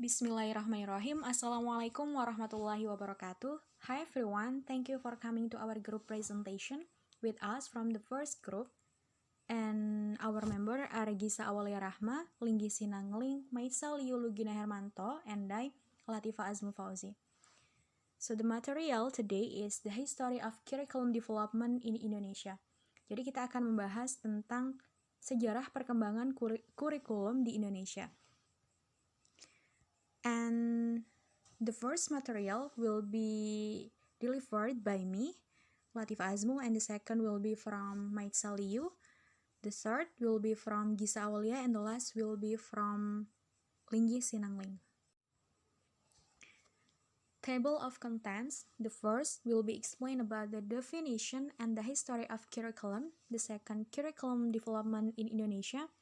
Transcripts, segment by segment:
Bismillahirrahmanirrahim. Assalamualaikum warahmatullahi wabarakatuh. Hi everyone, thank you for coming to our group presentation with us from the first group. And our member are Gisa Awalia Rahma, Linggi Sinangling, Maisal Yulugina Hermanto, and I, Latifa Azmu Fauzi. So the material today is the history of curriculum development in Indonesia. Jadi kita akan membahas tentang sejarah perkembangan kurikulum di Indonesia. And the first material will be delivered by me, Latifa Azmu, and the second will be from Maitsal Liu. The third will be from Gisa Awalia, and the last will be from Linggi Sinangling. Table of contents. The first will be explained about the definition and the history of curriculum. The second, curriculum development in Indonesia,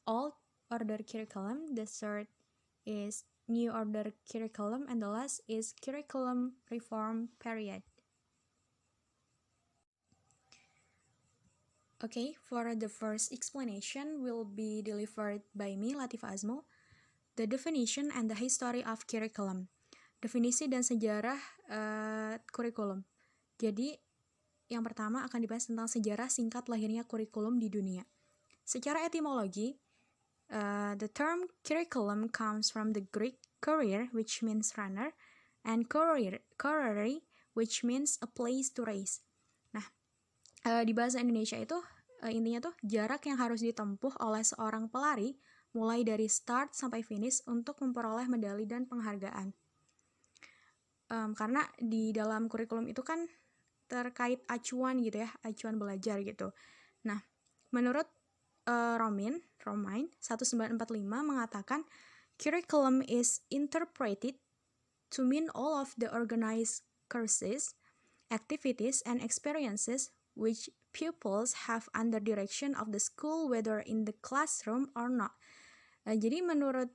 old order curriculum. The third is new order curriculum, and the last is curriculum reform period. Okay, for the first explanation will be delivered by me, Latifa Azmu. The definition and the history of curriculum. Definisi dan sejarah kurikulum. Jadi, yang pertama akan dibahas tentang sejarah singkat lahirnya kurikulum di dunia. Secara etimologi, the term curriculum comes from the Greek courier, which means runner, and correre, which means a place to race. Nah, di bahasa Indonesia itu intinya tuh jarak yang harus ditempuh oleh seorang pelari mulai dari start sampai finish untuk memperoleh medali dan penghargaan. Karena di dalam kurikulum itu kan terkait acuan gitu ya, acuan belajar gitu. Nah, menurut Romain 1945 mengatakan curriculum is interpreted to mean all of the organized courses, activities, and experiences which pupils have under direction of the school whether in the classroom or not. Jadi menurut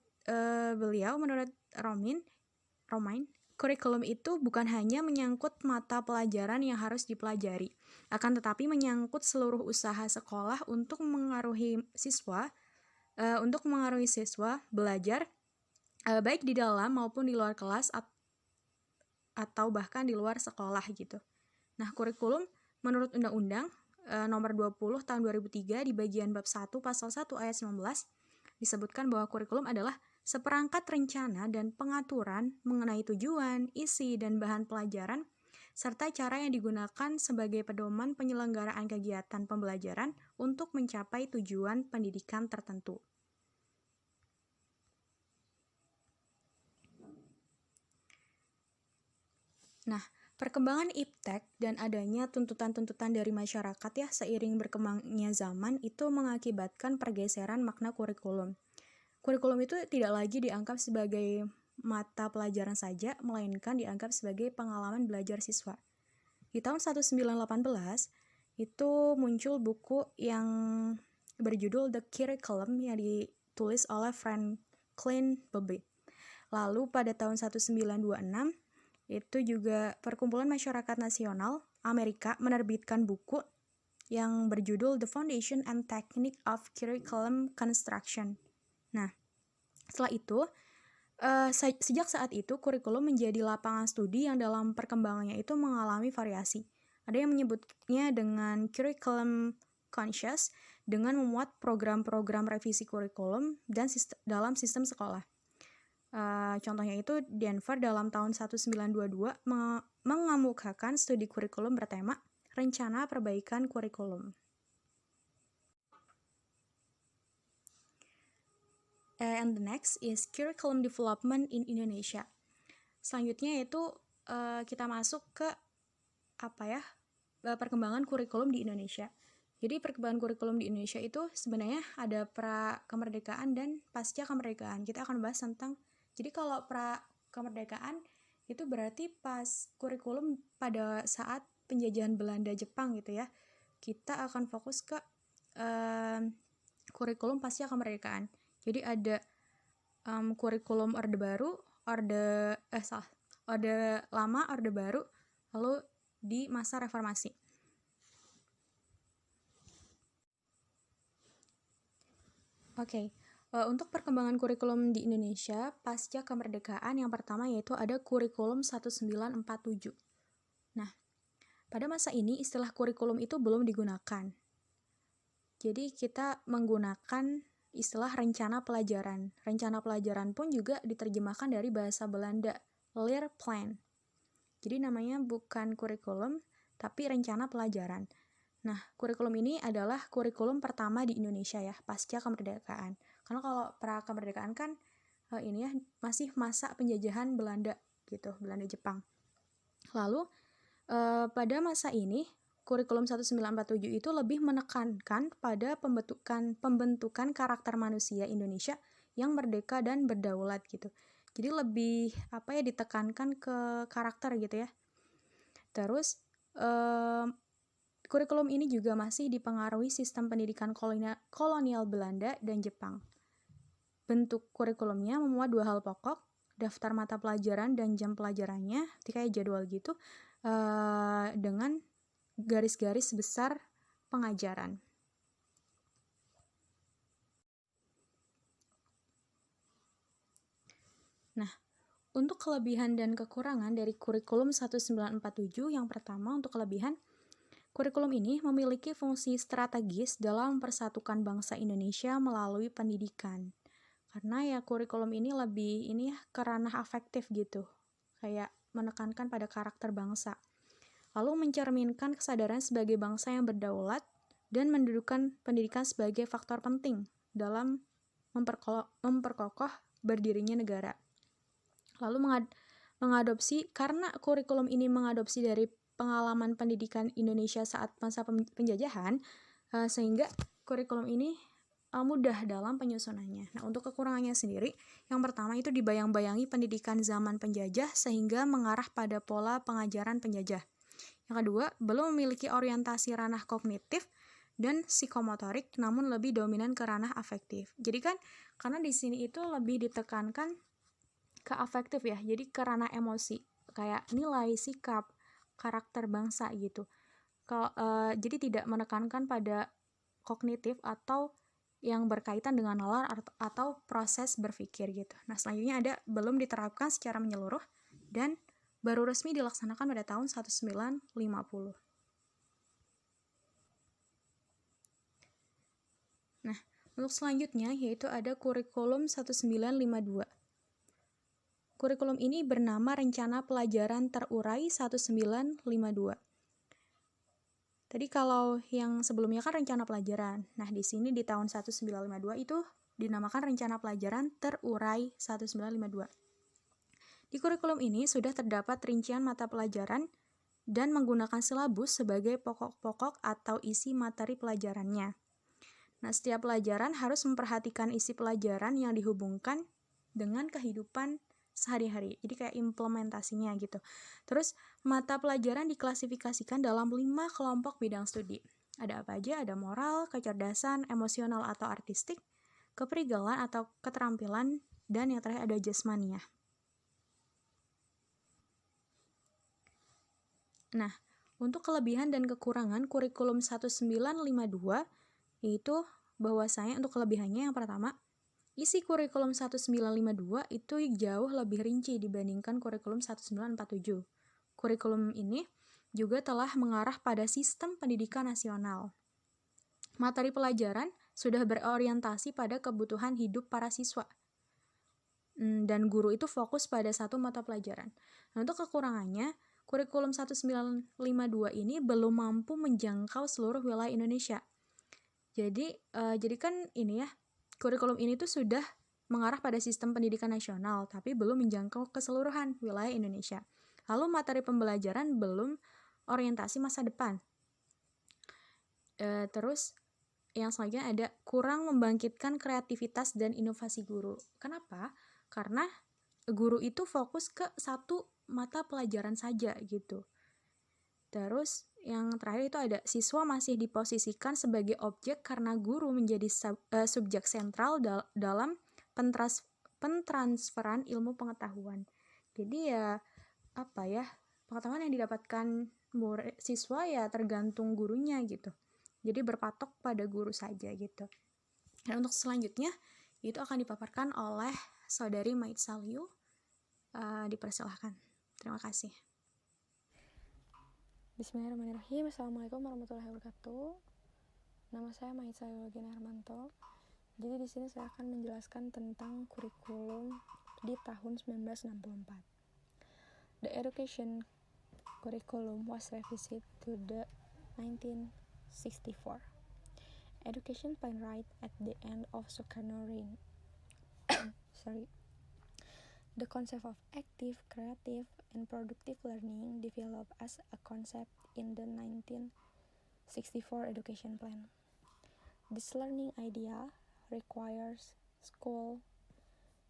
menurut Romain, kurikulum itu bukan hanya menyangkut mata pelajaran yang harus dipelajari, akan tetapi menyangkut seluruh usaha sekolah untuk mengaruhi siswa belajar baik di dalam maupun di luar kelas atau bahkan di luar sekolah gitu. Nah, kurikulum menurut Undang-Undang nomor 20 tahun 2003 di bagian bab 1 pasal 1 ayat 19 disebutkan bahwa kurikulum adalah seperangkat rencana dan pengaturan mengenai tujuan, isi, dan bahan pelajaran, serta cara yang digunakan sebagai pedoman penyelenggaraan kegiatan pembelajaran untuk mencapai tujuan pendidikan tertentu. Nah, perkembangan iptek dan adanya tuntutan-tuntutan dari masyarakat ya seiring berkembangnya zaman itu mengakibatkan pergeseran makna kurikulum. Kurikulum itu tidak lagi dianggap sebagai mata pelajaran saja, melainkan dianggap sebagai pengalaman belajar siswa. Di tahun 1918, itu muncul buku yang berjudul The Curriculum yang ditulis oleh Franklin Covey. Lalu pada tahun 1926, itu juga Perkumpulan Masyarakat Nasional Amerika menerbitkan buku yang berjudul The Foundation and Technique of Curriculum Construction. Nah, setelah itu, sejak saat itu, kurikulum menjadi lapangan studi yang dalam perkembangannya itu mengalami variasi. Ada yang menyebutnya dengan curriculum conscious, dengan memuat program-program revisi kurikulum dan dalam sistem sekolah. Contohnya itu, Denver dalam tahun 1922 mengemukakan studi kurikulum bertema Rencana Perbaikan Kurikulum. And the next is curriculum development in Indonesia. Selanjutnya itu kita masuk ke perkembangan kurikulum di Indonesia. Jadi perkembangan kurikulum di Indonesia itu sebenarnya ada pra kemerdekaan dan pasca kemerdekaan. Kita akan bahas tentang, jadi kalau pra kemerdekaan itu berarti pas kurikulum pada saat penjajahan Belanda Jepang gitu ya. Kita akan fokus ke kurikulum pasca kemerdekaan. Jadi ada kurikulum Orde Baru, Orde Lama, Orde Baru, lalu di masa reformasi. Okay, Untuk perkembangan kurikulum di Indonesia pasca kemerdekaan, yang pertama yaitu ada kurikulum 1947. Nah, pada masa ini istilah kurikulum itu belum digunakan. Jadi kita menggunakan istilah rencana pelajaran. Rencana pelajaran pun juga diterjemahkan dari bahasa Belanda, leerplan. Jadi namanya bukan kurikulum, tapi rencana pelajaran. Nah, kurikulum ini adalah kurikulum pertama di Indonesia ya, pasca kemerdekaan. Karena kalau pra kemerdekaan kan ini ya masih masa penjajahan Belanda gitu, Belanda Jepang. Lalu pada masa ini kurikulum 1947 itu lebih menekankan pada pembentukan karakter manusia Indonesia yang merdeka dan berdaulat gitu. Jadi lebih ditekankan ke karakter gitu ya. Terus kurikulum ini juga masih dipengaruhi sistem pendidikan kolonial Belanda dan Jepang. Bentuk kurikulumnya memuat 2 hal pokok, daftar mata pelajaran dan jam pelajarannya, kayak jadwal gitu, dengan garis-garis besar pengajaran. Nah, untuk kelebihan dan kekurangan dari kurikulum 1947, yang pertama untuk kelebihan, kurikulum ini memiliki fungsi strategis dalam mempersatukan bangsa Indonesia melalui pendidikan. Karena ya kurikulum ini lebih ke ranah afektif gitu, kayak menekankan pada karakter bangsa. Lalu mencerminkan kesadaran sebagai bangsa yang berdaulat dan mendudukan pendidikan sebagai faktor penting dalam memperkokoh berdirinya negara. Lalu karena kurikulum ini mengadopsi dari pengalaman pendidikan Indonesia saat masa penjajahan, sehingga kurikulum ini mudah dalam penyusunannya. Nah, untuk kekurangannya sendiri, yang pertama itu dibayang-bayangi pendidikan zaman penjajah sehingga mengarah pada pola pengajaran penjajah. Yang kedua, belum memiliki orientasi ranah kognitif dan psikomotorik, namun lebih dominan ke ranah afektif. Jadi kan, karena di sini itu lebih ditekankan ke afektif ya, jadi ke ranah emosi, kayak nilai, sikap, karakter bangsa gitu. Jadi tidak menekankan pada kognitif atau yang berkaitan dengan nalar atau proses berpikir gitu. Nah, selanjutnya ada belum diterapkan secara menyeluruh dan baru resmi dilaksanakan pada tahun 1950. Nah, untuk selanjutnya yaitu ada kurikulum 1952. Kurikulum ini bernama Rencana Pelajaran Terurai 1952. Tadi kalau yang sebelumnya kan rencana pelajaran. Nah, di sini di tahun 1952 itu dinamakan Rencana Pelajaran Terurai 1952. Di kurikulum ini sudah terdapat rincian mata pelajaran dan menggunakan silabus sebagai pokok-pokok atau isi materi pelajarannya. Nah, setiap pelajaran harus memperhatikan isi pelajaran yang dihubungkan dengan kehidupan sehari-hari. Jadi kayak implementasinya gitu. Terus, mata pelajaran diklasifikasikan dalam 5 kelompok bidang studi. Ada apa aja? Ada moral, kecerdasan, emosional atau artistik, keprigalan atau keterampilan, dan yang terakhir ada jasmania. Nah, untuk kelebihan dan kekurangan kurikulum 1952 yaitu bahwasanya untuk kelebihannya yang pertama, isi kurikulum 1952 itu jauh lebih rinci dibandingkan kurikulum 1947. Kurikulum ini juga telah mengarah pada sistem pendidikan nasional. Materi pelajaran sudah berorientasi pada kebutuhan hidup para siswa. Dan guru itu fokus pada satu mata pelajaran. Nah, untuk kekurangannya, kurikulum 1952 ini belum mampu menjangkau seluruh wilayah Indonesia. Jadi kan ini ya, kurikulum ini tuh sudah mengarah pada sistem pendidikan nasional, tapi belum menjangkau keseluruhan wilayah Indonesia. Lalu materi pembelajaran belum orientasi masa depan. Terus yang selanjutnya ada kurang membangkitkan kreativitas dan inovasi guru. Kenapa? Karena guru itu fokus ke satu mata pelajaran saja gitu. Terus yang terakhir itu ada siswa masih diposisikan sebagai objek karena guru menjadi subjek sentral dalam pentransferan ilmu pengetahuan. Jadi ya pengetahuan yang didapatkan siswa ya tergantung gurunya gitu. Jadi berpatok pada guru saja gitu. Dan untuk selanjutnya Itu akan dipaparkan oleh Saudari Maid Salyu. Dipersilahkan. Terima kasih. Bismillahirrahmanirrahim. Assalamualaikum warahmatullahi wabarakatuh. Nama saya Maid Salyu Hermanto. Jadi di sini saya akan menjelaskan tentang kurikulum di tahun 1964. The education curriculum was revised to the 1964 education plan right at the end of Sukarno reign. The concept of active, creative, and productive learning developed as a concept in the 1964 education plan. This learning idea requires school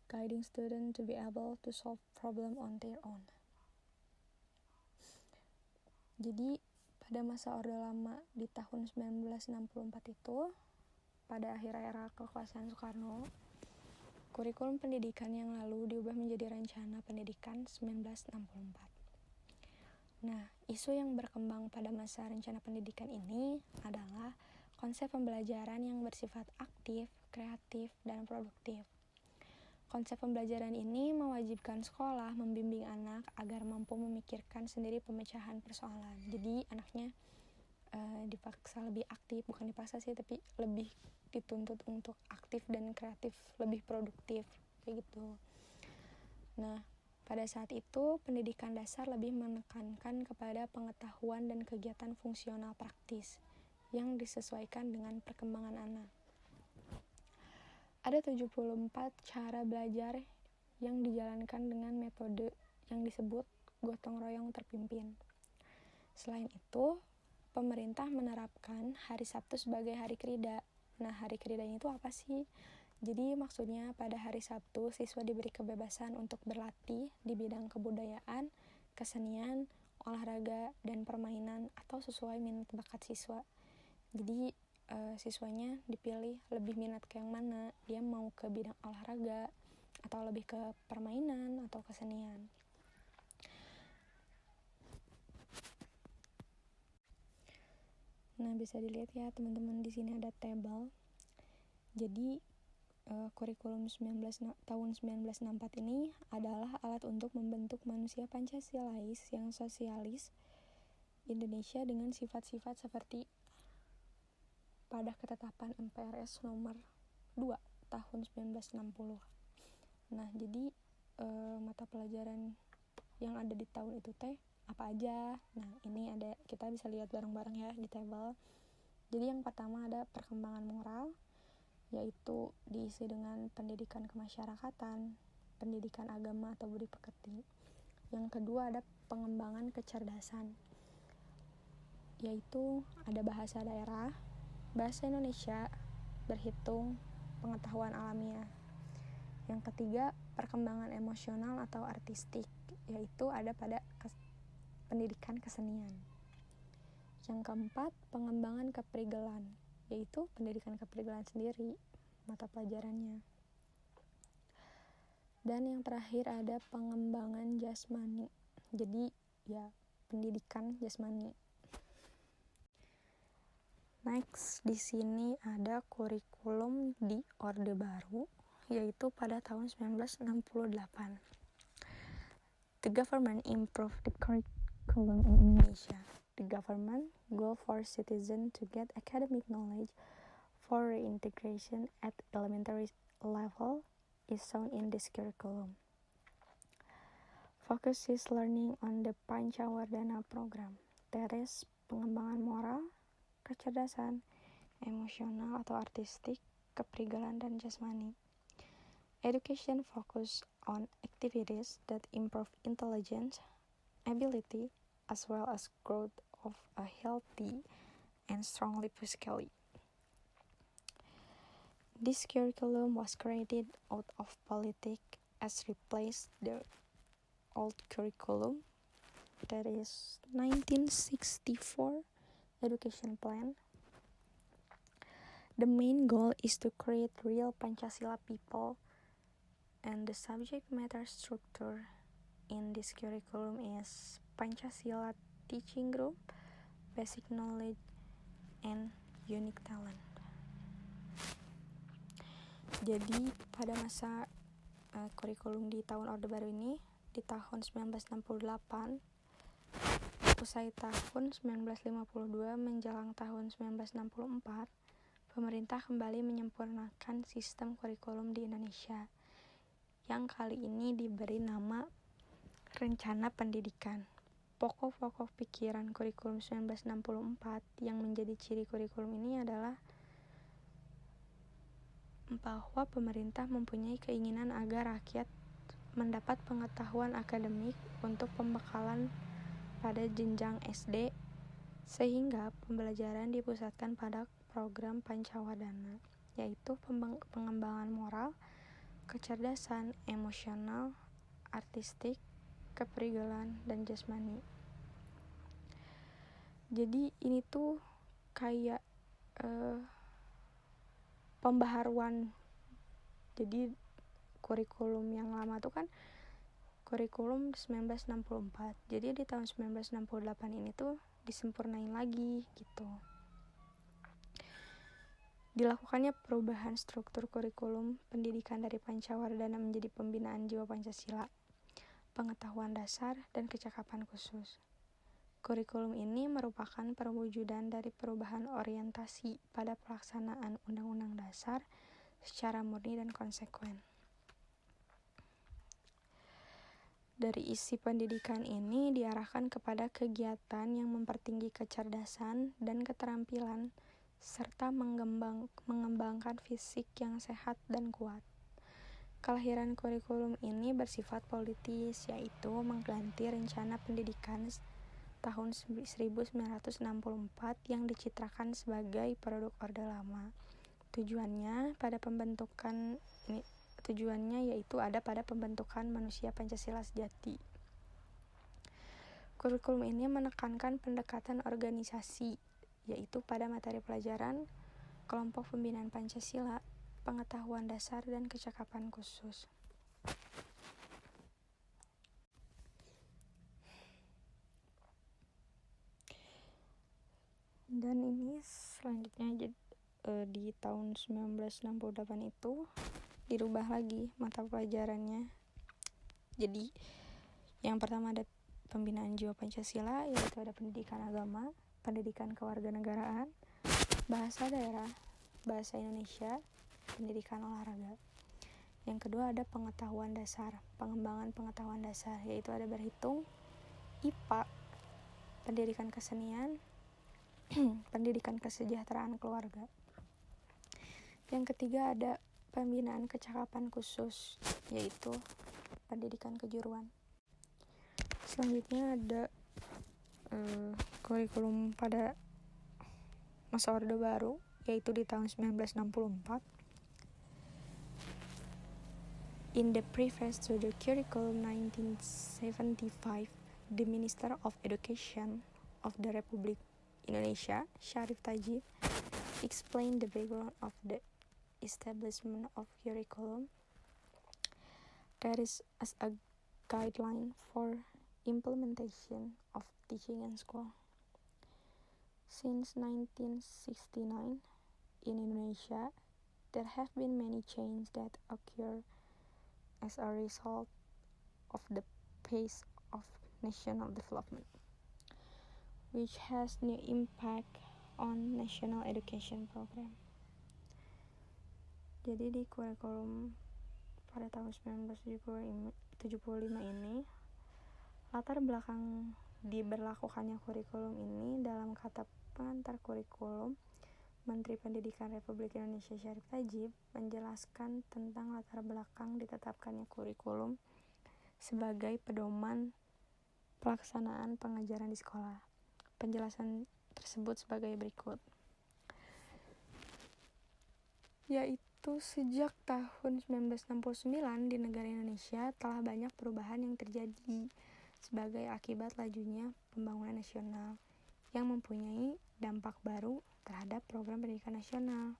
guiding students to be able to solve problems on their own. Jadi pada masa Orde Lama di tahun 1964 itu, pada akhir era kekuasaan Soekarno, kurikulum pendidikan yang lalu diubah menjadi Rencana Pendidikan 1964. Nah, isu yang berkembang pada masa Rencana Pendidikan ini adalah konsep pembelajaran yang bersifat aktif, kreatif, dan produktif. Konsep pembelajaran ini mewajibkan sekolah membimbing anak agar mampu memikirkan sendiri pemecahan persoalan. Jadi anaknya dipaksa lebih aktif, bukan dipaksa sih, tapi lebih dituntut untuk aktif dan kreatif, lebih produktif, kayak gitu. Nah, pada saat itu pendidikan dasar lebih menekankan kepada pengetahuan dan kegiatan fungsional praktis yang disesuaikan dengan perkembangan anak. Ada 74 cara belajar yang dijalankan dengan metode yang disebut gotong royong terpimpin. Selain itu, pemerintah menerapkan hari Sabtu sebagai hari kerja. Nah, hari kerja ini tuh apa sih? Jadi maksudnya pada hari Sabtu siswa diberi kebebasan untuk berlatih di bidang kebudayaan, kesenian, olahraga, dan permainan atau sesuai minat bakat siswa. Jadi siswanya dipilih lebih minat ke yang mana, dia mau ke bidang olahraga atau lebih ke permainan atau kesenian. Nah, bisa dilihat ya teman-teman, di sini ada tabel. Jadi kurikulum tahun 1964 ini adalah alat untuk membentuk manusia Pancasilais yang sosialis Indonesia dengan sifat-sifat seperti pada ketetapan MPRS nomor 2 tahun 1960. Nah, jadi mata pelajaran yang ada di tahun itu teh apa aja? Nah, ini ada, kita bisa lihat bareng-bareng ya di tabel. Jadi yang pertama ada perkembangan moral, yaitu diisi dengan pendidikan kemasyarakatan, pendidikan agama atau budi pekerti. Yang kedua ada pengembangan kecerdasan, yaitu ada bahasa daerah, bahasa Indonesia, berhitung, pengetahuan alamiah. Yang ketiga, perkembangan emosional atau artistik, yaitu ada pada pendidikan kesenian. Yang keempat, pengembangan keprigelan, yaitu pendidikan keprigelan sendiri, mata pelajarannya. Dan yang terakhir ada pengembangan jasmani, jadi ya pendidikan jasmani. Next, di sini ada kurikulum di Orde Baru, yaitu pada tahun 1968. The government improved the curriculum in Indonesia. The government goal for citizens to get academic knowledge for reintegration at elementary level is shown in this curriculum. Focuses learning on the Pancawardhana program. That is pengembangan moral, kecerdasan, emosional atau artistik, keprigelan, dan jasmani. Education focus on activities that improve intelligence, ability, as well as growth of a healthy and strongly physically. This curriculum was created out of politics as replaced the old curriculum, that is 1964 education plan. The main goal is to create real Pancasila people, and the subject matter structure in this curriculum is Pancasila teaching group, basic knowledge, and unique talent. Jadi pada masa kurikulum di tahun Orde Baru ini, di tahun 1968, usai tahun 1952 menjelang tahun 1964, pemerintah kembali menyempurnakan sistem kurikulum di Indonesia, yang kali ini diberi nama Rencana Pendidikan. Pokok-pokok pikiran kurikulum 1964 yang menjadi ciri kurikulum ini adalah bahwa pemerintah mempunyai keinginan agar rakyat mendapat pengetahuan akademik untuk pembekalan pada jenjang SD, sehingga pembelajaran dipusatkan pada program Pancawadana, yaitu pengembangan moral, kecerdasan emosional, artistik, kepribadian, dan jasmani. Jadi ini tuh kayak pembaharuan. Jadi kurikulum yang lama tuh kan kurikulum 1964. Jadi di tahun 1968 ini tuh disempurnain lagi gitu. Dilakukannya perubahan struktur kurikulum pendidikan dari Pancawarana menjadi pembinaan jiwa Pancasila, pengetahuan dasar, dan kecakapan khusus. Kurikulum ini merupakan perwujudan dari perubahan orientasi pada pelaksanaan Undang-Undang Dasar secara murni dan konsekuen. Dari isi pendidikan ini diarahkan kepada kegiatan yang mempertinggi kecerdasan dan keterampilan serta mengembangkan fisik yang sehat dan kuat. Kelahiran kurikulum ini bersifat politis, yaitu mengganti rencana pendidikan tahun 1964 yang dicitrakan sebagai produk Orde Lama. Tujuannya yaitu ada pada pembentukan manusia Pancasila sejati. Kurikulum ini menekankan pendekatan organisasi, yaitu pada materi pelajaran, kelompok pembinaan Pancasila, pengetahuan dasar, dan kecakapan khusus. Dan ini selanjutnya di tahun 1968 itu dirubah lagi mata pelajarannya. Jadi yang pertama ada pembinaan jiwa Pancasila, yaitu ada pendidikan agama, pendidikan kewarganegaraan, bahasa daerah, bahasa Indonesia, pendidikan olahraga. Yang kedua ada pengetahuan dasar, pengembangan pengetahuan dasar, yaitu ada berhitung, IPA, pendidikan kesenian, pendidikan kesejahteraan keluarga. Yang ketiga ada pembinaan kecakapan khusus, yaitu pendidikan kejuruan. Selanjutnya ada kurikulum pada masa Orde Baru, yaitu di tahun 1964. In the preface to the curriculum 1975, the Minister of Education of the Republic Indonesia, Syarif Tajib, explained the background of the establishment of curriculum that is as a guideline for implementation of teaching in school. Since 1969, in Indonesia, there have been many changes that occur as a result of the pace of national development, which has new impact on national education program. Jadi di kurikulum pada tahun 1975 ini, latar belakang diberlakukannya kurikulum ini dalam kata pengantar kurikulum, Menteri Pendidikan Republik Indonesia Syarif Tajib menjelaskan tentang latar belakang ditetapkannya kurikulum sebagai pedoman pelaksanaan pengajaran di sekolah. Penjelasan tersebut sebagai berikut. Yaitu sejak tahun 1969 di negara Indonesia telah banyak perubahan yang terjadi sebagai akibat lajunya pembangunan nasional yang mempunyai dampak baru terhadap program pendidikan nasional.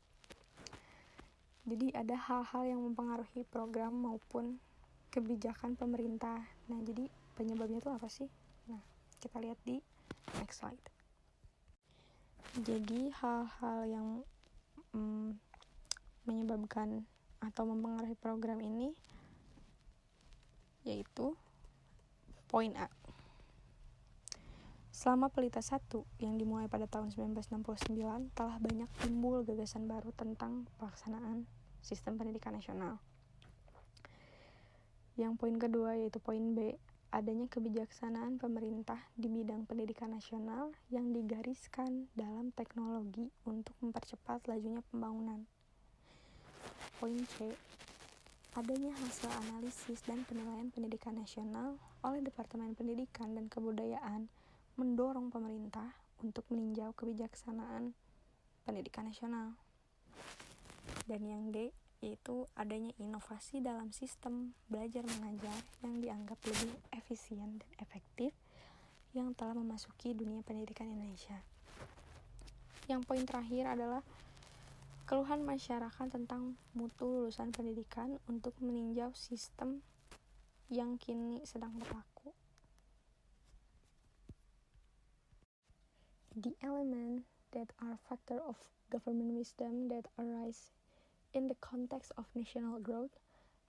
Jadi ada hal-hal yang mempengaruhi program maupun kebijakan pemerintah. Nah, jadi penyebabnya itu apa sih? Nah, kita lihat di next slide. Jadi hal-hal yang menyebabkan atau mempengaruhi program ini, yaitu poin A. Selama Pelita 1 yang dimulai pada tahun 1969, telah banyak timbul gagasan baru tentang pelaksanaan sistem pendidikan nasional. Yang poin kedua yaitu poin B, adanya kebijaksanaan pemerintah di bidang pendidikan nasional yang digariskan dalam teknologi untuk mempercepat lajunya pembangunan. Poin C, adanya hasil analisis dan penilaian pendidikan nasional oleh Departemen Pendidikan dan Kebudayaan mendorong pemerintah untuk meninjau kebijaksanaan pendidikan nasional. Dan yang D, yaitu adanya inovasi dalam sistem belajar mengajar yang dianggap lebih efisien dan efektif yang telah memasuki dunia pendidikan Indonesia. Yang poin terakhir adalah keluhan masyarakat tentang mutu lulusan pendidikan untuk meninjau sistem yang kini sedang berlaku. The elements that are factor of government wisdom that arise in the context of national growth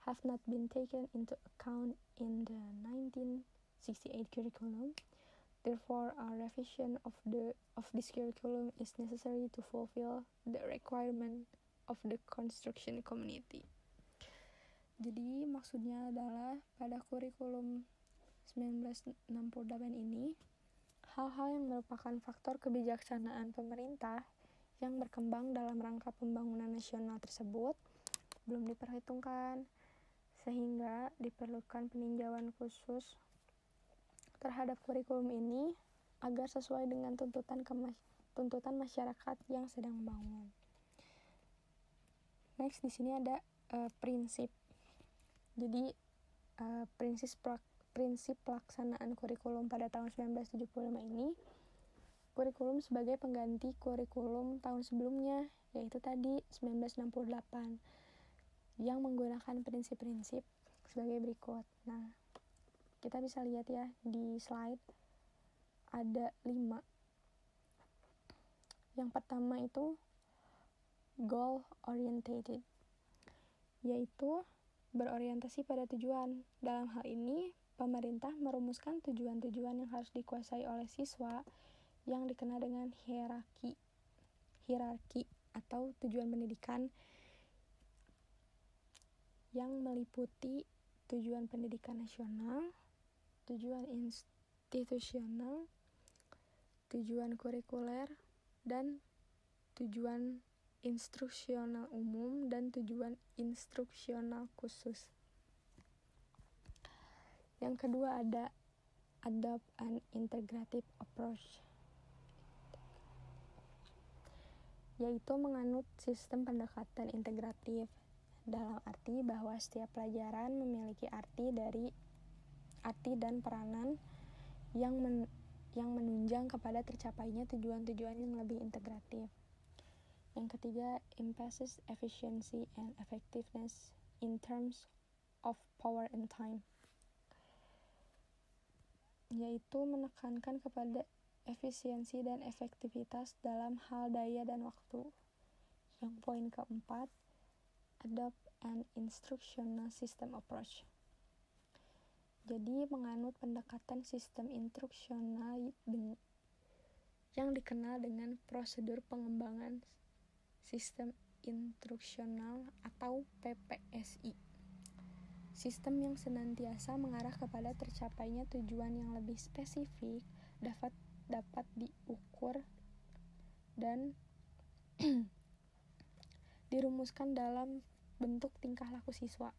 have not been taken into account in the 1968 curriculum. Therefore, a revision of this curriculum is necessary to fulfill the requirement of the construction community. Jadi maksudnya adalah pada kurikulum 1968 ini, hal-hal yang merupakan faktor kebijaksanaan pemerintah yang berkembang dalam rangka pembangunan nasional tersebut belum diperhitungkan, sehingga diperlukan peninjauan khusus terhadap kurikulum ini agar sesuai dengan tuntutan masyarakat yang sedang membangun. Next, di sini ada prinsip. Jadi prinsip pelaksanaan kurikulum pada tahun 1975 ini, kurikulum sebagai pengganti kurikulum tahun sebelumnya, yaitu tadi 1968, yang menggunakan prinsip-prinsip sebagai berikut. Nah, kita bisa lihat ya di slide ada 5. Yang pertama itu goal oriented, yaitu berorientasi pada tujuan. Dalam hal ini, pemerintah merumuskan tujuan-tujuan yang harus dikuasai oleh siswa yang dikenal dengan hierarki atau tujuan pendidikan yang meliputi tujuan pendidikan nasional, tujuan institusional, tujuan kurikuler, dan tujuan instruksional umum dan tujuan instruksional khusus. Yang kedua ada adopt an integrative approach, yaitu menganut sistem pendekatan integratif, dalam arti bahwa setiap pelajaran memiliki arti dan peranan yang menunjang kepada tercapainya tujuan-tujuan yang lebih integratif. Yang ketiga, emphasize efficiency and effectiveness in terms of power and time, yaitu menekankan kepada efisiensi dan efektivitas dalam hal daya dan waktu. Yang poin keempat, adopt an instructional system approach. Jadi menganut pendekatan sistem instruksional yang dikenal dengan prosedur pengembangan sistem instruksional atau PPSI. Sistem yang senantiasa mengarah kepada tercapainya tujuan yang lebih spesifik dapat diukur dan dirumuskan dalam bentuk tingkah laku siswa.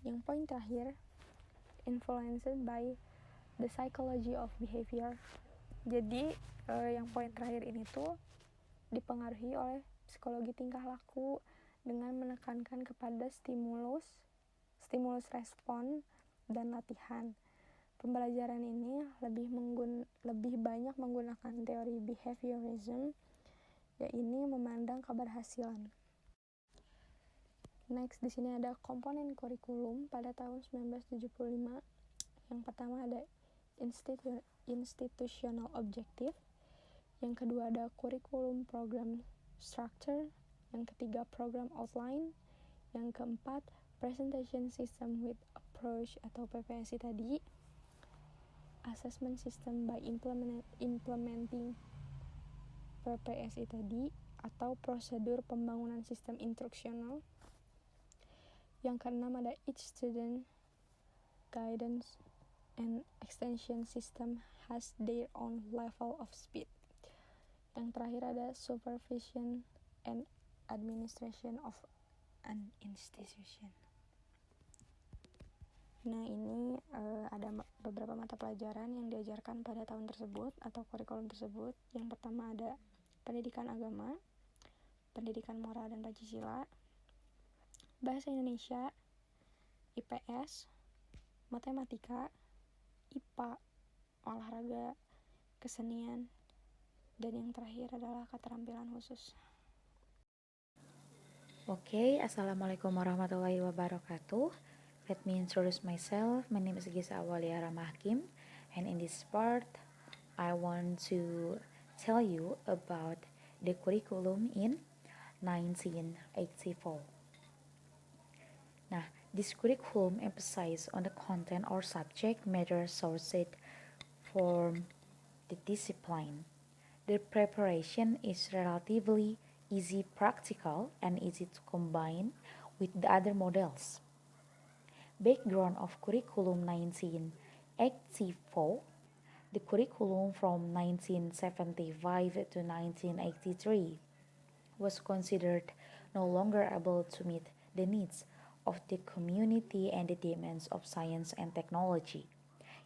Yang poin terakhir, influenced by the psychology of behavior. Jadi yang poin terakhir ini tuh dipengaruhi oleh psikologi tingkah laku dengan menekankan kepada stimulus respon dan latihan. Pembelajaran ini lebih banyak menggunakan teori behaviorism, yaitu memandang keberhasilan. Next, di sini ada komponen kurikulum pada tahun 1975. Yang pertama ada institutional objective. Yang kedua ada curriculum program structure. Yang ketiga program outline. Yang keempat, presentation system with approach atau PPSI tadi. Assessment system by implementing PPSI tadi atau prosedur pembangunan sistem instruksional. Yang keenam ada each student guidance and extension system has their own level of speed. Yang terakhir ada supervision and administration of an institution. Nah, ini ada beberapa mata pelajaran yang diajarkan pada tahun tersebut atau kurikulum tersebut. Yang pertama ada pendidikan agama, pendidikan moral dan Pancasila, bahasa Indonesia, IPS, matematika, IPA, olahraga, kesenian, dan yang terakhir adalah keterampilan khusus. Oke, Assalamualaikum warahmatullahi wabarakatuh. Let me introduce myself. My name is Gisa Awalia Ramahkim, and in this part, I want to tell you about the curriculum in 1984. Nah, this curriculum emphasizes on the content or subject matter sourced from the discipline. The preparation is relatively easy, practical, and easy to combine with the other models. Background of curriculum 1984. The curriculum from 1975 to 1983 was considered no longer able to meet the needs of the community and the demands of science and technology.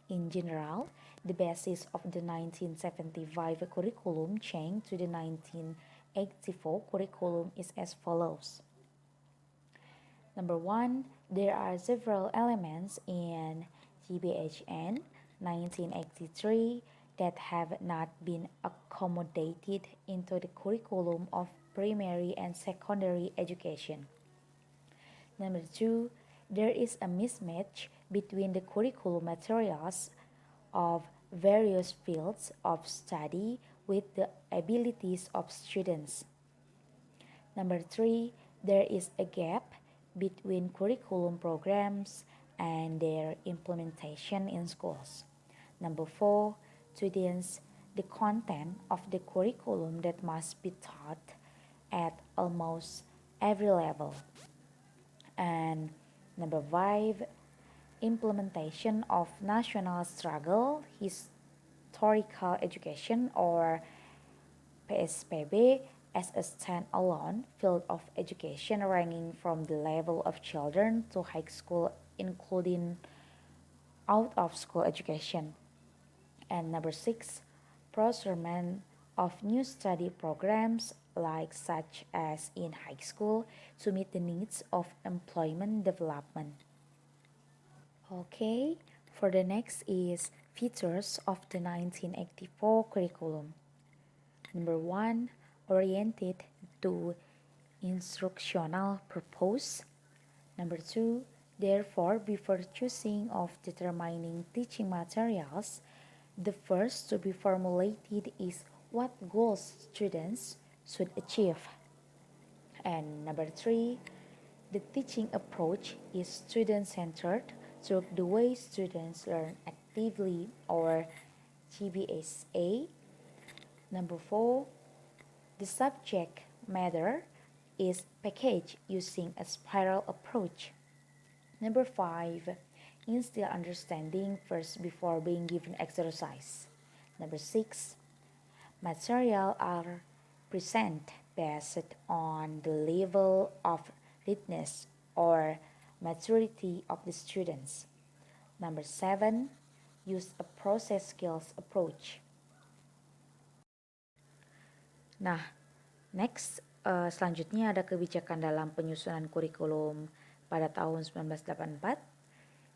In general, the basis of the 1975 curriculum changed to the 1984 curriculum is as follows. Number 1, there are several elements in GBHN 1983 that have not been accommodated into the curriculum of primary and secondary education. Number 2, there is a mismatch between the curriculum materials of various fields of study with the abilities of students. Number 3, there is a gap between curriculum programs and their implementation in schools. Number 4, students, the content of the curriculum that must be taught at almost every level. And number 5, implementation of national struggle, historical education or PSPB as a stand-alone field of education ranging from the level of children to high school, including out-of-school education. And number 6, procurement of new study programs like such as in high school to meet the needs of employment development. Okay, for the next is features of the 1984 curriculum. Number 1, oriented to instructional purpose. Number 2, therefore, before choosing of determining teaching materials, the first to be formulated is what goals students should achieve. And number 3, the teaching approach is student-centered through the way students learn actively or GBSA. Number 4, the subject matter is packaged using a spiral approach. Number 5, instill understanding first before being given exercise. Number 6, material are present based on the level of readiness or maturity of the students. Number 7, use a process skills approach. Nah, next selanjutnya ada kebijakan dalam penyusunan kurikulum pada tahun 1984.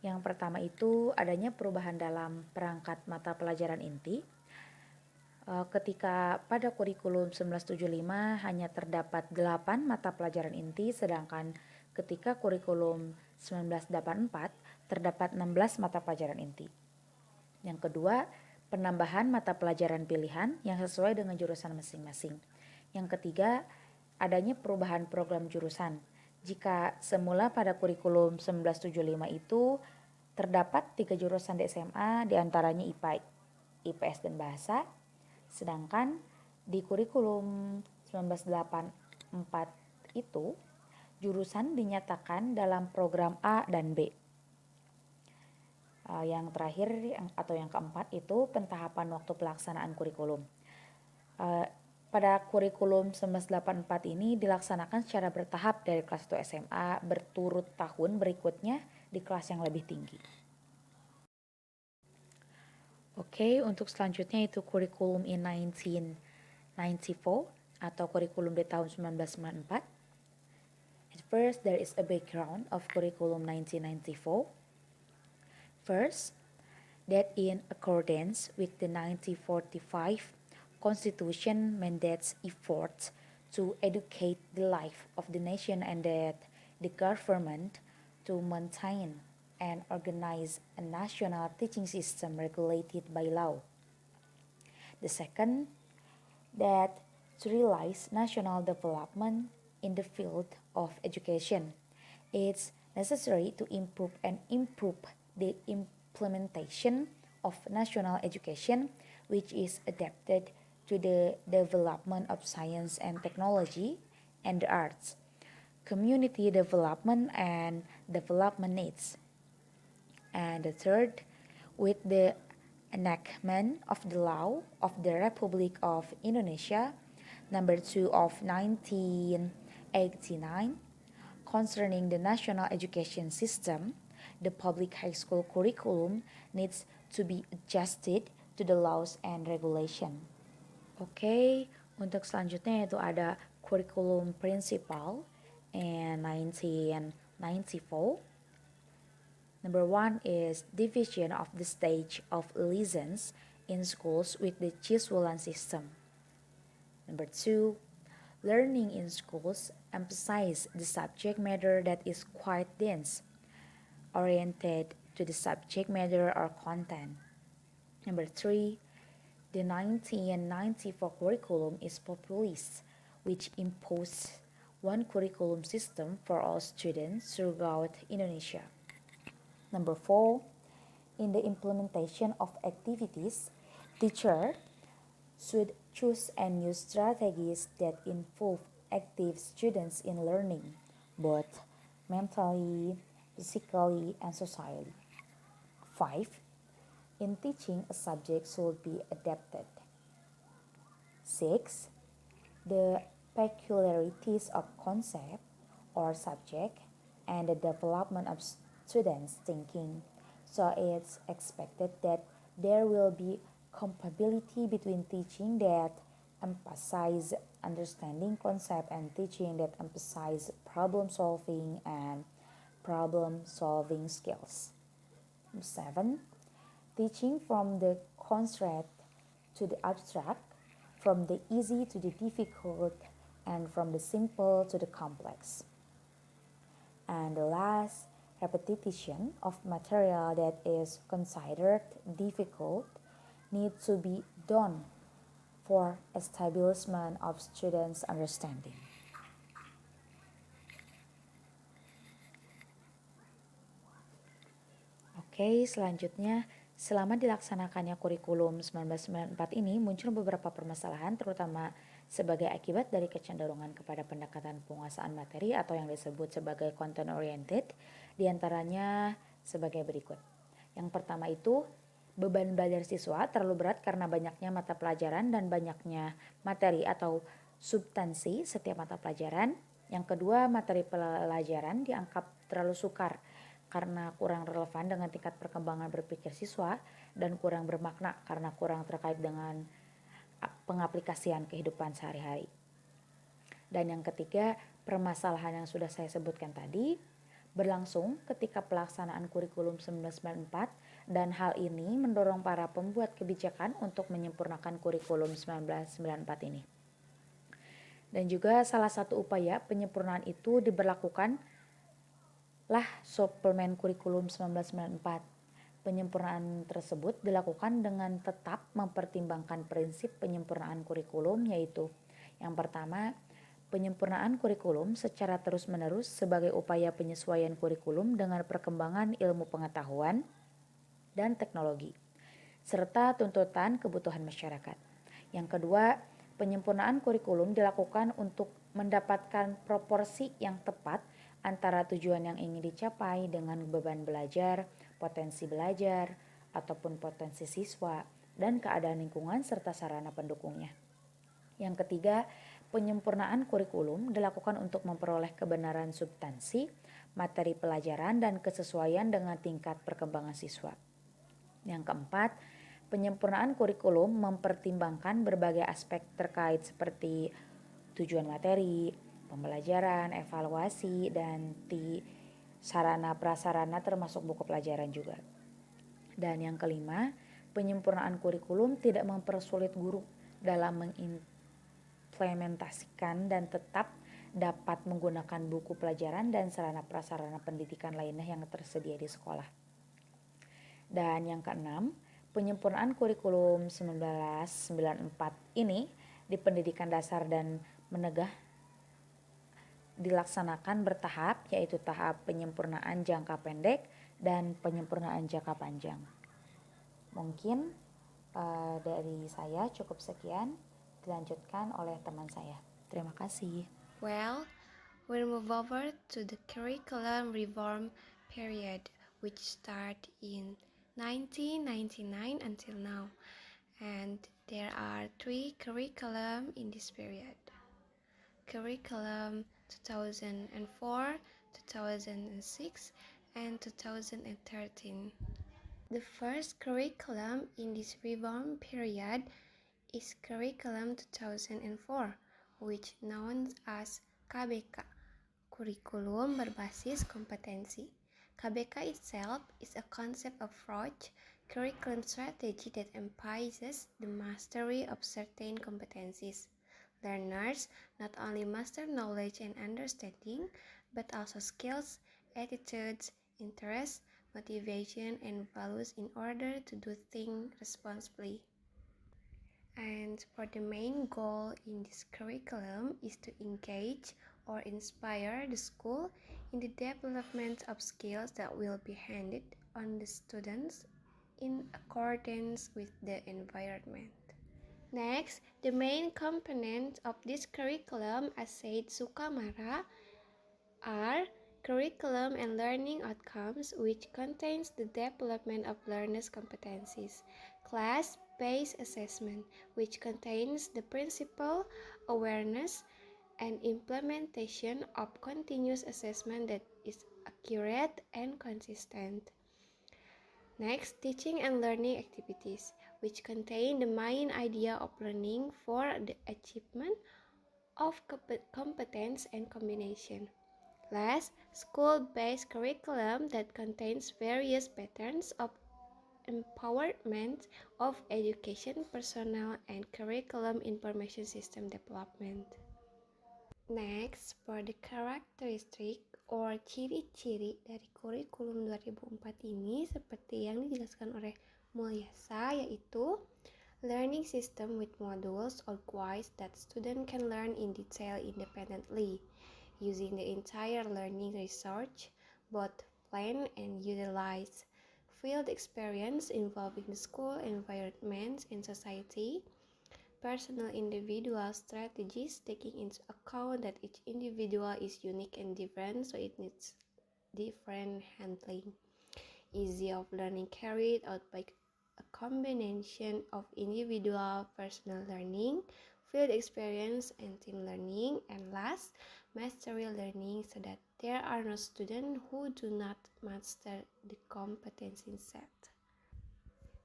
Yang pertama itu adanya perubahan dalam perangkat mata pelajaran inti. Ketika pada kurikulum 1975 hanya terdapat 8 mata pelajaran inti, sedangkan ketika kurikulum 1984 terdapat 16 mata pelajaran inti. Yang kedua, penambahan mata pelajaran pilihan yang sesuai dengan jurusan masing-masing. Yang ketiga, adanya perubahan program jurusan. Jika semula pada kurikulum 1975 itu terdapat 3 jurusan di SMA, diantaranya IPA, IPS, dan Bahasa, sedangkan di kurikulum 1984 itu jurusan dinyatakan dalam program A dan B. Yang terakhir atau yang keempat itu pentahapan waktu pelaksanaan kurikulum. Pada kurikulum 1984 ini dilaksanakan secara bertahap dari kelas 1 SMA berturut tahun berikutnya di kelas yang lebih tinggi. Oke, untuk selanjutnya itu kurikulum in 1994 atau kurikulum di tahun 1994. At first, there is a background of curriculum 1994. First, that in accordance with the 1945 Constitution mandates efforts to educate the life of the nation and that the government to maintain and organize a national teaching system regulated by law. The second, that to realize national development in the field of education, it's necessary to improve the implementation of national education, which is adapted to the development of science and technology and the arts, community development and development needs. And the third, with the enactment of the law of the Republic of Indonesia, number 2 of 1989, concerning the national education system, the public high school curriculum needs to be adjusted to the laws and regulation. Oke, untuk selanjutnya itu ada curriculum principal in 1994. Number 1 is division of the stage of lessons in schools with the Cisulan system. Number 2, learning in schools emphasize the subject matter that is quite dense, oriented to the subject matter or content. Number 3, the 1994 curriculum is populist, which imposed one curriculum system for all students throughout Indonesia. Number 4, in the implementation of activities, teacher should choose and use strategies that involve active students in learning, both mentally, physically, and socially. 5, in teaching, a subject should be adapted. 6, the peculiarities of concept or subject and the development of students' thinking. So it's expected that there will be compatibility between teaching that emphasize understanding concept and teaching that emphasize problem solving and problem solving skills. 7, teaching from the concept to the abstract, from the easy to the difficult, and from the simple to the complex. And the last, repetition of material that is considered difficult needs to be done for establishment of students' understanding. Oke, selanjutnya selama dilaksanakannya kurikulum 1994 ini muncul beberapa permasalahan terutama sebagai akibat dari kecenderungan kepada pendekatan penguasaan materi atau yang disebut sebagai content oriented, diantaranya sebagai berikut. Yang pertama itu beban belajar siswa terlalu berat karena banyaknya mata pelajaran dan banyaknya materi atau substansi setiap mata pelajaran. Yang kedua, materi pelajaran dianggap terlalu sukar karena kurang relevan dengan tingkat perkembangan berpikir siswa dan kurang bermakna karena kurang terkait dengan pengaplikasian kehidupan sehari-hari. Dan yang ketiga, permasalahan yang sudah saya sebutkan tadi berlangsung ketika pelaksanaan kurikulum 1994 dan hal ini mendorong para pembuat kebijakan untuk menyempurnakan kurikulum 1994 ini. Dan juga salah satu upaya penyempurnaan itu diberlakukan lah suplemen kurikulum 1994. Penyempurnaan tersebut dilakukan dengan tetap mempertimbangkan prinsip penyempurnaan kurikulum, yaitu yang pertama, Penyempurnaan kurikulum secara terus-menerus sebagai upaya penyesuaian kurikulum dengan perkembangan ilmu pengetahuan dan teknologi, serta tuntutan kebutuhan masyarakat. Yang kedua, penyempurnaan kurikulum dilakukan untuk mendapatkan proporsi yang tepat antara tujuan yang ingin dicapai dengan beban belajar, potensi belajar, ataupun potensi siswa, dan keadaan lingkungan serta sarana pendukungnya. Yang ketiga, penyempurnaan kurikulum dilakukan untuk memperoleh kebenaran substansi, materi pelajaran, dan kesesuaian dengan tingkat perkembangan siswa. Yang keempat, penyempurnaan kurikulum mempertimbangkan berbagai aspek terkait seperti tujuan materi, pembelajaran, evaluasi, dan sarana prasarana termasuk buku pelajaran juga. Dan yang kelima, penyempurnaan kurikulum tidak mempersulit guru dalam mengimplementasikan dan tetap dapat menggunakan buku pelajaran dan sarana prasarana pendidikan lainnya yang tersedia di sekolah. Dan yang keenam, penyempurnaan kurikulum 1994 ini di pendidikan dasar dan menengah dilaksanakan bertahap, yaitu tahap penyempurnaan jangka pendek dan penyempurnaan jangka panjang. Mungkin dari saya cukup sekian, dilanjutkan oleh teman saya. Terima kasih. Well, we'll move over to the curriculum reform period, which started in 1999 until now. And there are 3 curriculum in this period. Curriculum 2004, 2006, and 2013. The first curriculum in this reform period is Curriculum 2004, which known as KBK, Kurikulum Berbasis Kompetensi. KBK itself is a concept approach curriculum strategy that emphasizes the mastery of certain competencies. Learners not only master knowledge and understanding, but also skills, attitudes, interests, motivation, and values in order to do things responsibly. And for the main goal in this curriculum is to engage or inspire the school in the development of skills that will be handed on the students in accordance with the environment. Next, the main components of this curriculum, as said Sukamara, are curriculum and learning outcomes, which contains the development of learners' competencies. Class-based assessment, which contains the principle, awareness, and implementation of continuous assessment that is accurate and consistent. Next, teaching and learning activities, which contain the main idea of learning for the achievement of competence and combination. Last, school-based curriculum that contains various patterns of empowerment of education personnel and curriculum information system development. Next, for the characteristic or ciri-ciri dari kurikulum 2004 ini seperti yang dijelaskan oleh Mulyasa, yaitu learning system with modules or quiz that student can learn in detail independently, using the entire learning research, both plan and utilize, field experience involving the school, environment, and society, personal individual strategies taking into account that each individual is unique and different, so it needs different handling. Easy of learning carried out by a combination of individual personal learning, field experience, and team learning. And last, mastery learning, so that there are no students who do not master the competency set.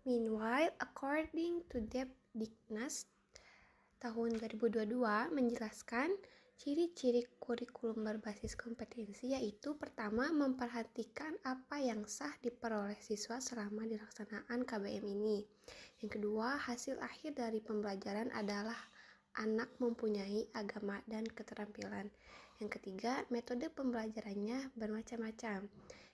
Meanwhile, according to Depdiknas tahun 2022 menjelaskan ciri-ciri kurikulum berbasis kompetensi, yaitu pertama, memperhatikan apa yang sah diperoleh siswa selama dilaksanaan KBM ini. Yang kedua, hasil akhir dari pembelajaran adalah anak mempunyai agama dan keterampilan. Yang ketiga, metode pembelajarannya bermacam-macam.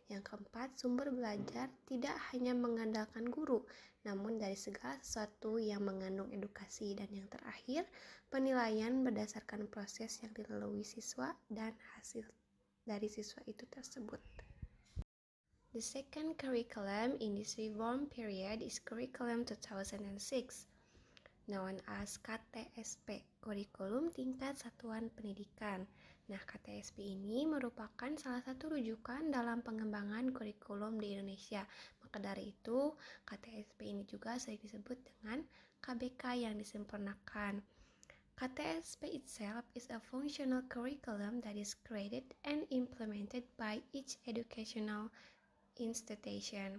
Yang keempat, sumber belajar tidak hanya mengandalkan guru, namun dari segala sesuatu yang mengandung edukasi. Dan yang terakhir, penilaian berdasarkan proses yang dilalui siswa dan hasil dari siswa itu tersebut. The second curriculum in this reform period is Curriculum 2006, known as KTSP, Kurikulum Tingkat Satuan Pendidikan. Nah, KTSP ini merupakan salah satu rujukan dalam pengembangan kurikulum di Indonesia. Maka dari itu, KTSP ini juga sering disebut dengan KBK yang disempurnakan. KTSP itself is a functional curriculum that is created and implemented by each educational institution.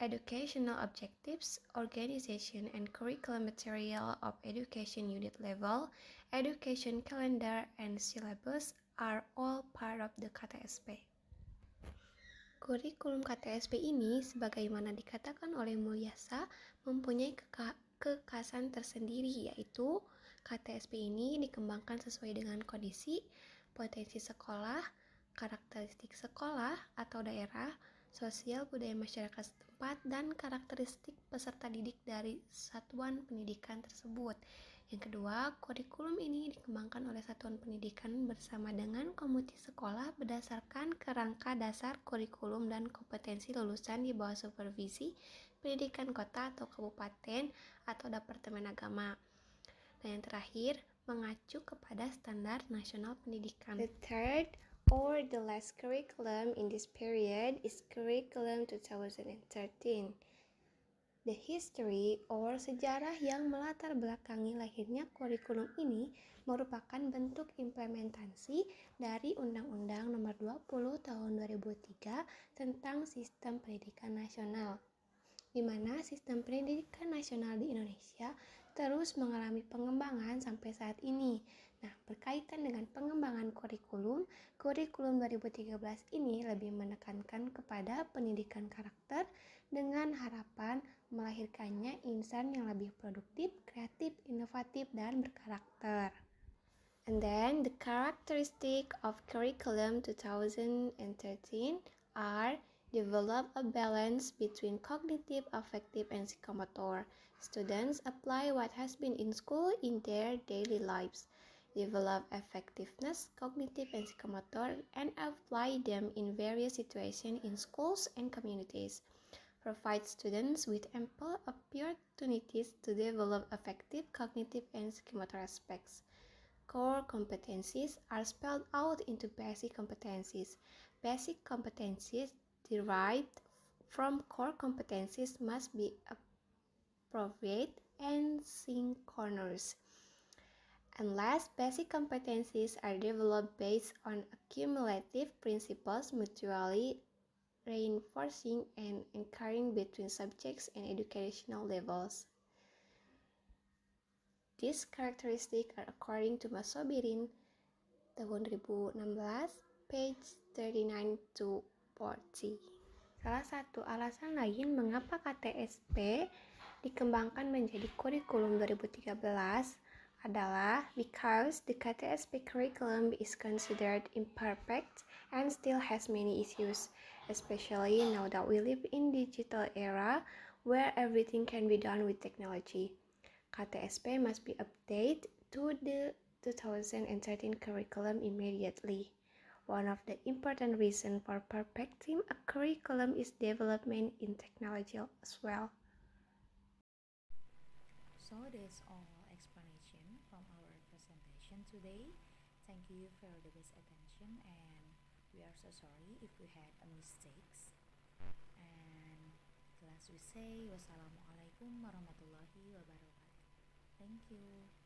Educational objectives, organization, and curriculum material of education unit level, education calendar, and syllabus are all part of the KTSP. Kurikulum KTSP ini, sebagaimana dikatakan oleh Mulyasa, mempunyai kekhasan tersendiri, yaitu KTSP ini dikembangkan sesuai dengan kondisi, potensi sekolah, karakteristik sekolah atau daerah, sosial budaya masyarakat setempat, dan karakteristik peserta didik dari satuan pendidikan tersebut. Yang kedua, kurikulum ini dikembangkan oleh satuan pendidikan bersama dengan komite sekolah berdasarkan kerangka dasar kurikulum dan kompetensi lulusan di bawah supervisi pendidikan kota atau kabupaten atau departemen agama. Dan yang terakhir, mengacu kepada standar nasional pendidikan. The third or the last curriculum in this period is Curriculum 2013. The history or sejarah yang melatar belakangi lahirnya kurikulum ini merupakan bentuk implementasi dari Undang-Undang Nomor 20 Tahun 2003 tentang Sistem Pendidikan Nasional, di mana sistem pendidikan nasional di Indonesia terus mengalami pengembangan sampai saat ini. Nah, berkaitan dengan pengembangan kurikulum 2013 ini lebih menekankan kepada pendidikan karakter dengan harapan melahirkannya insan yang lebih produktif, kreatif, inovatif, dan berkarakter. And then, the characteristic of Curriculum 2013 are develop a balance between cognitive, affective, and psychomotor. Students apply what has been in school in their daily lives, develop effectiveness, cognitive, and psychomotor, and apply them in various situations in schools and communities. Provide students with ample opportunities to develop effective cognitive and psychomotor aspects. Core competencies are spelled out into basic competencies. Basic competencies derived from core competencies must be appropriate and synchronous. Unless basic competencies are developed based on accumulative principles mutually reinforcing and encouraging between subjects and educational levels. These characteristics are according to Masobirin tahun 2016, page 39 to 40. Salah satu alasan lain mengapa KTSP dikembangkan menjadi kurikulum 2013 adalah because the KTSP curriculum is considered imperfect and still has many issues, especially now that we live in digital era where everything can be done with technology. KTSP must be updated to the 2013 curriculum immediately. One of the important reasons for perfecting a curriculum is development in technology as well. So that's all explanation from our presentation today. Thank you for the best attention, and we are so sorry if we had a mistakes. And the last we say, wassalamualaikum warahmatullahi wabarakatuh. Thank you.